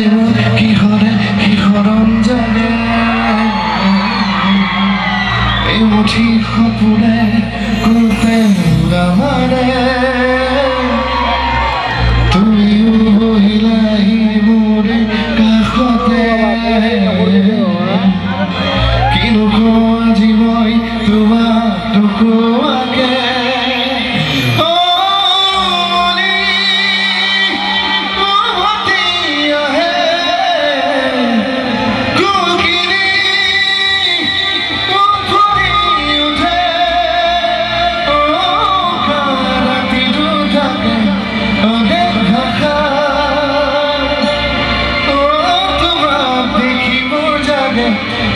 কিহৰণ জানে এই মুঠি সপোনে কোতে আমাৰে তুমিও বহিলাহি মোৰ কাষতে কিনো কওঁ আজি মই তোমাক নোকোৱাকে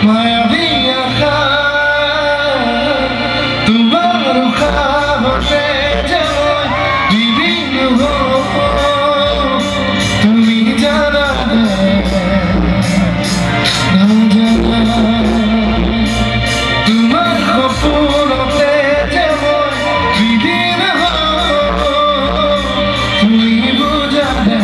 মায়াবী আশা তোমার খাবতে যাই বিভিন্ন তুমি জানা না জানা তোমার খবরতে যেমন বিভিন্ন তুমি বোঝাবে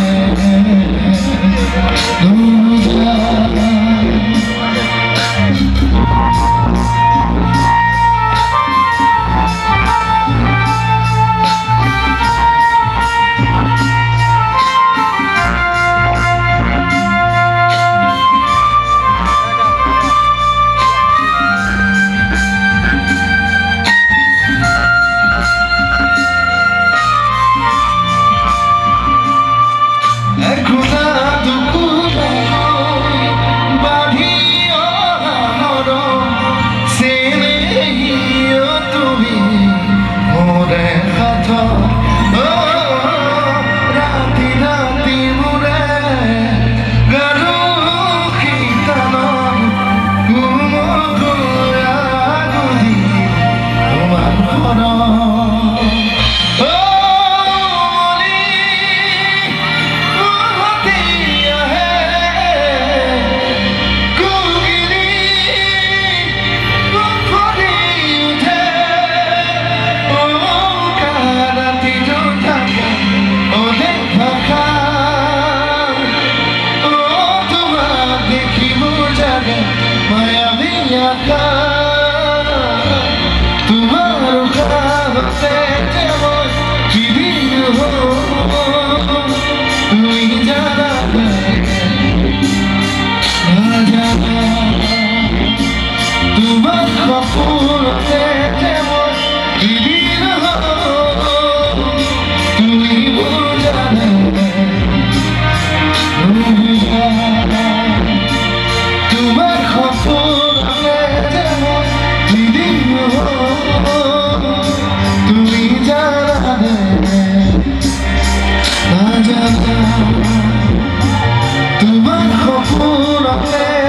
তোমার খাবতে যেমন বিভিন্ন তুমি জানা না জানা তোমার খবরতে যেমন বিভিন্ন তুমি বোঝাবে তোমার খবরতে যেমন তুমি জানাবে না জানা তোমার খবরতে